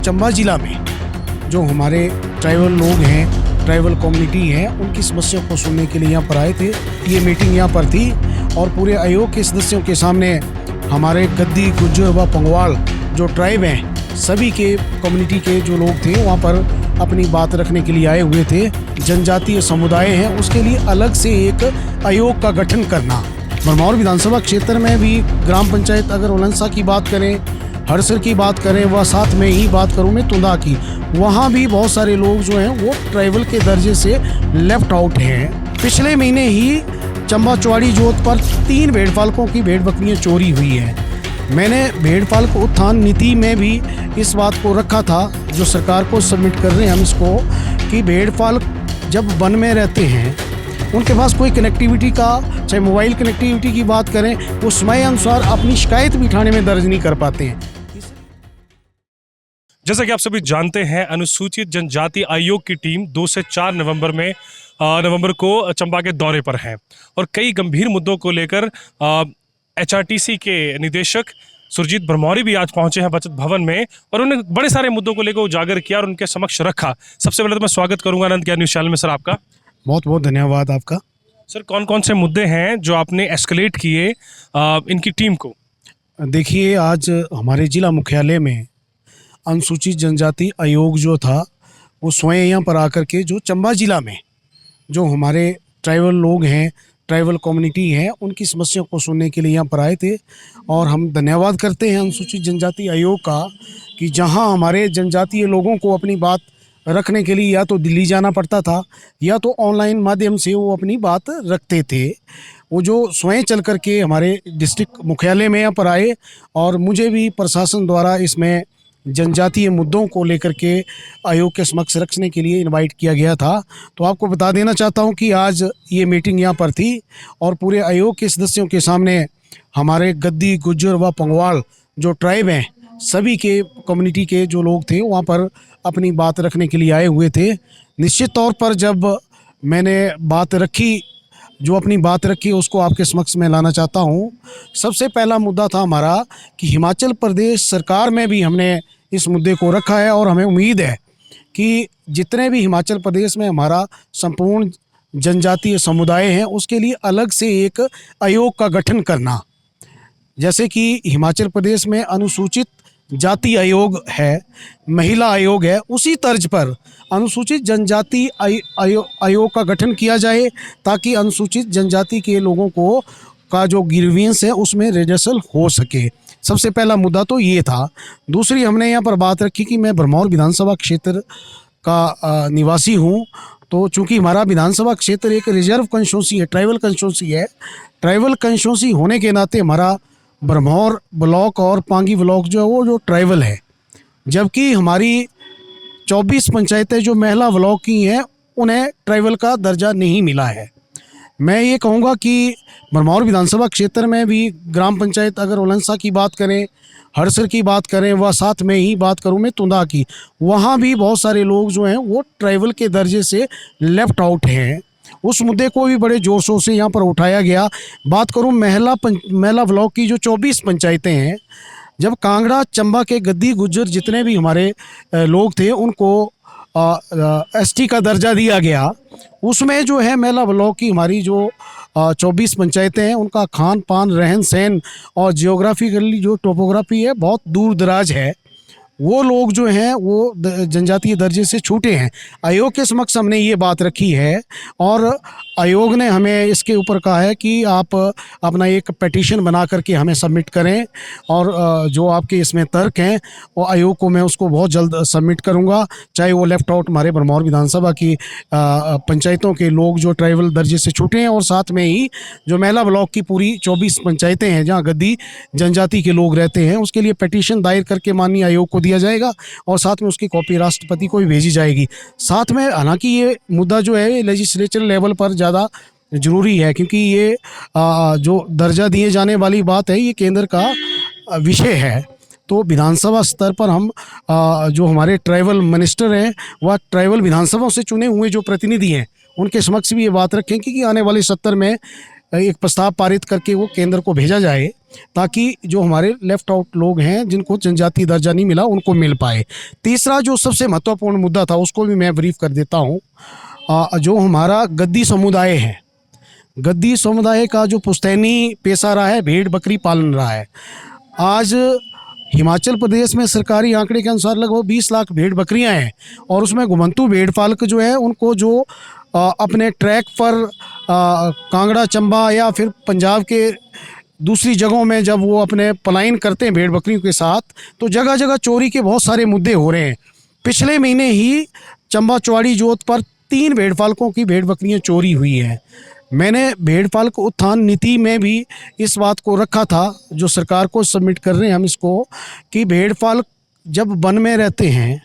चंबा जिला में जो हमारे ट्राइबल लोग हैं, ट्राइबल कम्युनिटी है, उनकी समस्याओं को सुनने के लिए यहाँ पर आए थे। ये मीटिंग यहाँ पर थी और पूरे आयोग के सदस्यों के सामने हमारे गद्दी, गुज्जर व पंगवाल जो ट्राइब हैं, सभी के कम्युनिटी के जो लोग थे वहाँ पर अपनी बात रखने के लिए आए हुए थे। जनजातीय समुदाय हैं, उसके लिए अलग से एक आयोग का गठन करना। भरमौर विधानसभा क्षेत्र में भी ग्राम पंचायत, अगर उलंसा की बात करें, हड़सर की बात करें, व साथ में ही बात करूं मैं तुंदा की, वहाँ भी बहुत सारे लोग जो हैं वो ट्राइबल के दर्जे से लेफ्ट आउट हैं। पिछले महीने ही चंबा चौड़ी जोत पर 3 भेड़पालकों की भेड़ बकरियाँ चोरी हुई हैं। मैंने भेड़पालक उत्थान नीति में भी इस बात को रखा था, जो सरकार को सबमिट कर रहे हैं हम इसको, कि भेड़पालक जब वन में रहते हैं उनके पास कोई कनेक्टिविटी का, चाहे मोबाइल कनेक्टिविटी की बात करें, वो समय अनुसार अपनी शिकायत भी थाने में दर्ज नहीं कर पाते हैं। जैसा कि आप सभी जानते हैं, अनुसूचित जनजाति आयोग की टीम 2 से 4 नवंबर को चंबा के दौरे पर है और कई गंभीर मुद्दों को लेकर HRTC के निदेशक सुरजीत भरमौरी भी आज पहुंचे हैं बचत भवन में और उन्होंने बड़े सारे मुद्दों को लेकर उजागर किया और उनके समक्ष रखा। सबसे पहले तो मैं स्वागत करूंगा आनंद ज्ञान न्यूज़ चैनल में सर आपका। बहुत बहुत धन्यवाद आपका। सर, कौन कौन से मुद्दे हैं जो आपने एस्केलेट किए इनकी टीम को? देखिए, आज हमारे जिला मुख्यालय में अनुसूचित जनजाति आयोग जो था वो स्वयं यहाँ पर आकर के जो चंबा जिला में जो हमारे ट्राइबल लोग हैं, ट्राइबल कम्युनिटी है, उनकी समस्याओं को सुनने के लिए यहाँ पर आए थे। और हम धन्यवाद करते हैं अनुसूचित जनजाति आयोग का कि जहाँ हमारे जनजातीय लोगों को अपनी बात रखने के लिए या तो दिल्ली जाना पड़ता था या तो ऑनलाइन माध्यम से वो अपनी बात रखते थे, वो जो स्वयं चल कर के हमारे डिस्ट्रिक्ट मुख्यालय में यहाँ पर आए और मुझे भी प्रशासन द्वारा इसमें जनजातीय मुद्दों को लेकर के आयोग के समक्ष रखने के लिए इनवाइट किया गया था। तो आपको बता देना चाहता हूं कि आज ये मीटिंग यहाँ पर थी और पूरे आयोग के सदस्यों के सामने हमारे गद्दी, गुज्जर व पंगवाल जो ट्राइब हैं, सभी के कम्युनिटी के जो लोग थे वहाँ पर अपनी बात रखने के लिए आए हुए थे। निश्चित तौर पर जब मैंने अपनी बात रखी उसको आपके समक्ष में लाना चाहता हूँ। सबसे पहला मुद्दा था हमारा कि हिमाचल प्रदेश सरकार में भी हमने इस मुद्दे को रखा है और हमें उम्मीद है कि जितने भी हिमाचल प्रदेश में हमारा संपूर्ण जनजातीय समुदाय हैं उसके लिए अलग से एक आयोग का गठन करना। जैसे कि हिमाचल प्रदेश में अनुसूचित जाति आयोग है, महिला आयोग है, उसी तर्ज पर अनुसूचित जनजाति आयोग का गठन किया जाए ताकि अनुसूचित जनजाति के लोगों को का जो ग्रीवेंस है उसमें रिजर्सल हो सके। सबसे पहला मुद्दा तो ये था। दूसरी, हमने यहाँ पर बात रखी कि मैं भरमौर विधानसभा क्षेत्र का निवासी हूँ, तो चूँकि हमारा विधानसभा क्षेत्र एक रिजर्व कंस्टिट्यूंसी है, ट्राइबल कंस्टिट्यूंसी है, ट्राइबल कंस्टिट्यूंसी होने के नाते हमारा भरमौर ब्लॉक और पांगी ब्लॉक जो है वो जो ट्राइबल है, जबकि हमारी 24 पंचायतें जो महिला ब्लॉक की हैं उन्हें ट्राइबल का दर्जा नहीं मिला है। मैं ये कहूँगा कि भरमौर विधानसभा क्षेत्र में भी ग्राम पंचायत, अगर उलंसा की बात करें, हड़सर की बात करें, व साथ में ही बात करूँ मैं तुंदा की, वहाँ भी बहुत सारे लोग जो हैं वो ट्राइबल के दर्जे से लेफ्ट आउट हैं। उस मुद्दे को भी बड़े जोर शोर से यहाँ पर उठाया गया। बात करूँ महिला ब्लॉक की जो 24 पंचायतें हैं, जब कांगड़ा, चंबा के गद्दी, गुज्जर जितने भी हमारे लोग थे उनको ST का दर्जा दिया गया, उसमें जो है महिला ब्लॉक की हमारी जो 24 पंचायतें हैं उनका खान पान, रहन सहन और जियोग्राफिकली जो टोपोग्राफी है बहुत दूर दराज है। वो लोग जो हैं वो जनजातीय दर्जे से छूटे हैं। आयोग के समक्ष हमने ये बात रखी है और आयोग ने हमें इसके ऊपर कहा है कि आप अपना एक पिटीशन बना करके हमें सबमिट करें और जो आपके इसमें तर्क हैं वो आयोग को मैं उसको बहुत जल्द सबमिट करूंगा। चाहे वो लेफ्ट आउट हमारे भरमौर विधानसभा की पंचायतों के लोग जो ट्राइबल दर्जे से छूटे हैं और साथ में ही जो महिला ब्लॉक की पूरी 24 पंचायतें हैं जहाँ गद्दी जनजाति के लोग रहते हैं, उसके लिए पिटीशन दायर करके माननीय आयोग को दिया जाएगा और साथ में उसकी कॉपी राष्ट्रपति को भी भेजी जाएगी। साथ में हालांकि ये मुद्दा जो है लेजिस्लेचर लेवल पर ज़्यादा ज़रूरी है क्योंकि ये जो दर्जा दिए जाने वाली बात है ये केंद्र का विषय है। तो विधानसभा स्तर पर हम जो हमारे ट्राइबल मिनिस्टर हैं वह ट्राइबल विधानसभाओं से चुने हुए जो प्रतिनिधि हैं उनके समक्ष भी ये बात रखें कि आने वाले 70 में एक प्रस्ताव पारित करके वो केंद्र को भेजा जाए ताकि जो हमारे लेफ्ट आउट लोग हैं जिनको जनजाति दर्जा नहीं मिला उनको मिल पाए। तीसरा जो सबसे महत्वपूर्ण मुद्दा था उसको भी मैं ब्रीफ कर देता हूँ। जो हमारा गद्दी समुदाय है, गद्दी समुदाय का जो पुश्तैनी पेशा रहा है भेड़ बकरी पालन रहा है। आज हिमाचल प्रदेश में सरकारी आंकड़े के अनुसार लगभग 20 लाख भेड़ बकरियां हैं और उसमें घुमंतू भेड़ पालक जो है उनको जो अपने ट्रैक पर कांगड़ा चंबा या फिर पंजाब के दूसरी जगहों में जब वो अपने पलायन करते हैं भेड़ बकरियों के साथ, तो जगह जगह चोरी के बहुत सारे मुद्दे हो रहे हैं। पिछले महीने ही चंबा चौड़ी जोत पर 3 भेड़ पालकों की भेड़ बकरियां चोरी हुई हैं। मैंने भेड़ पालक उत्थान नीति में भी इस बात को रखा था, जो सरकार को सबमिट कर रहे हैं हम इसको, कि भेड़ पालक जब वन में रहते हैं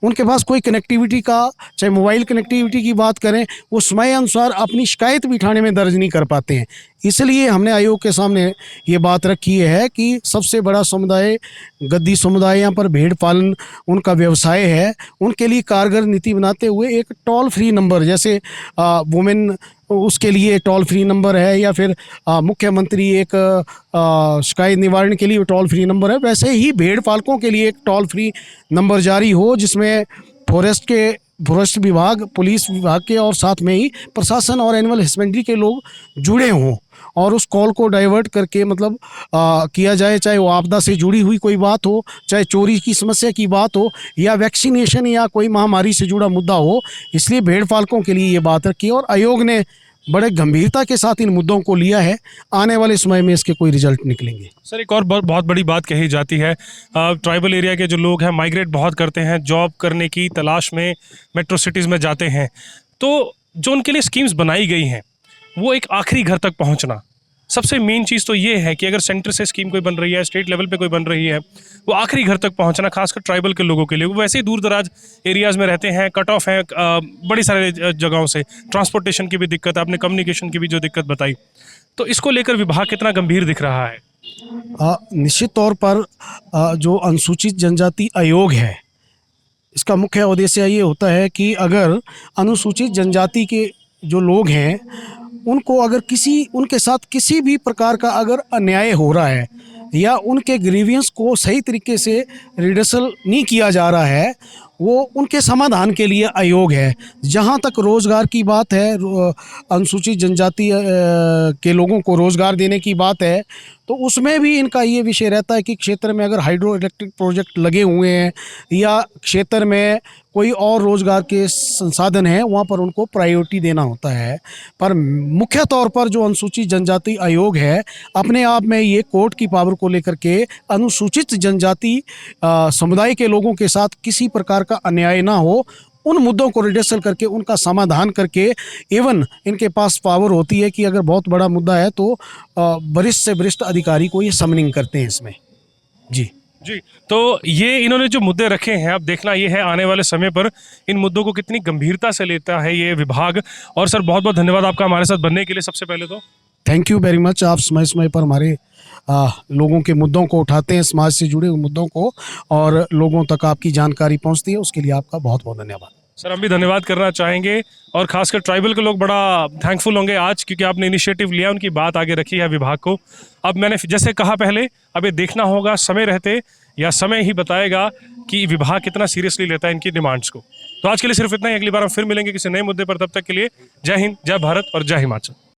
उनके पास कोई कनेक्टिविटी का, चाहे मोबाइल कनेक्टिविटी की बात करें, वो समय अनुसार अपनी शिकायत भी थाने में दर्ज नहीं कर पाते हैं। इसलिए हमने आयोग के सामने ये बात रखी है कि सबसे बड़ा समुदाय गद्दी समुदाय, यहाँ पर भेड़ पालन उनका व्यवसाय है, उनके लिए कारगर नीति बनाते हुए एक टोल फ्री नंबर, जैसे वुमेन उसके लिए टोल फ्री नंबर है या फिर मुख्यमंत्री एक शिकायत निवारण के लिए टोल फ्री नंबर है, वैसे ही भेड़ पालकों के लिए एक टोल फ्री नंबर जारी हो जिसमें फॉरेस्ट विभाग, पुलिस विभाग के और साथ में ही प्रशासन और एनिमल हस्बेंड्री के लोग जुड़े हों और उस कॉल को डाइवर्ट करके मतलब किया जाए, चाहे वो आपदा से जुड़ी हुई कोई बात हो, चाहे चोरी की समस्या की बात हो या वैक्सीनेशन या कोई महामारी से जुड़ा मुद्दा हो। इसलिए भेड़ पालकों के लिए ये बात रखी और आयोग ने बड़े गंभीरता के साथ इन मुद्दों को लिया है। आने वाले समय में इसके कोई रिजल्ट निकलेंगे। सर, एक और बहुत बड़ी बात कही जाती है, ट्राइबल एरिया के जो लोग हैं माइग्रेट बहुत करते हैं, जॉब करने की तलाश में मेट्रो सिटीज़ में जाते हैं, तो जो उनके लिए स्कीम्स बनाई गई हैं वो एक आखिरी घर तक पहुंचना, सबसे मेन चीज़ तो ये है कि अगर सेंटर से स्कीम कोई बन रही है, स्टेट लेवल पे कोई बन रही है, वो आखिरी घर तक पहुंचना, खासकर ट्राइबल के लोगों के लिए। वो वैसे ही दूर दराज एरियाज़ में रहते हैं, कट ऑफ हैं बड़ी सारे जगहों से, ट्रांसपोर्टेशन की भी दिक्कत, आपने कम्युनिकेशन की भी जो दिक्कत बताई, तो इसको लेकर विभाग कितना गंभीर दिख रहा है? निश्चित तौर पर जो अनुसूचित जनजाति आयोग है, इसका मुख्य उद्देश्य ये होता है कि अगर अनुसूचित जनजाति के जो लोग हैं उनको अगर उनके साथ किसी भी प्रकार का अगर अन्याय हो रहा है या उनके ग्रीवियंस को सही तरीके से रिडसल नहीं किया जा रहा है, वो उनके समाधान के लिए आयोग है। जहाँ तक रोज़गार की बात है, अनुसूचित जनजाति के लोगों को रोज़गार देने की बात है, तो उसमें भी इनका ये विषय रहता है कि क्षेत्र में अगर हाइड्रो इलेक्ट्रिक प्रोजेक्ट लगे हुए हैं या क्षेत्र में कोई और रोज़गार के संसाधन हैं, वहाँ पर उनको प्रायोरिटी देना होता है। पर मुख्य तौर पर जो अनुसूचित जनजाति आयोग है, अपने आप में ये कोर्ट की पावर को लेकर के अनुसूचित जनजाति समुदाय के लोगों के साथ किसी प्रकार का अन्याय ना हो, उन मुद्दों को रिडसल करके उनका समाधान करके, इवन इनके पास पावर होती है कि अगर बहुत बड़ा मुद्दा है तो वरिष्ठ से वरिष्ठ अधिकारी को ये समनिंग करते हैं इसमें। जी, तो ये इन्होंने जो मुद्दे रखे हैं, अब देखना ये है आने वाले समय पर इन मुद्दों को कितनी गंभीरता से लेता है ये विभाग। और सर, बहुत बहुत धन्यवाद आपका हमारे साथ बनने के लिए। सबसे पहले तो थैंक यू वेरी मच। आप समय समय पर हमारे लोगों के मुद्दों को उठाते हैं, समाज से जुड़े हुए मुद्दों को, और लोगों तक आपकी जानकारी पहुंचती है, उसके लिए आपका बहुत बहुत धन्यवाद। सर, हम भी धन्यवाद करना चाहेंगे और खासकर ट्राइबल के लोग बड़ा थैंकफुल होंगे आज, क्योंकि आपने इनिशिएटिव लिया, उनकी बात आगे रखी है विभाग को। अब मैंने जैसे कहा पहले, अब ये देखना होगा समय रहते, या समय ही बताएगा कि विभाग कितना सीरियसली लेता है इनकी डिमांड्स को। तो आज के लिए सिर्फ इतना ही। अगली बार हम फिर मिलेंगे किसी नए मुद्दे पर। तब तक के लिए जय हिंद, जय भारत और जय हिमाचल।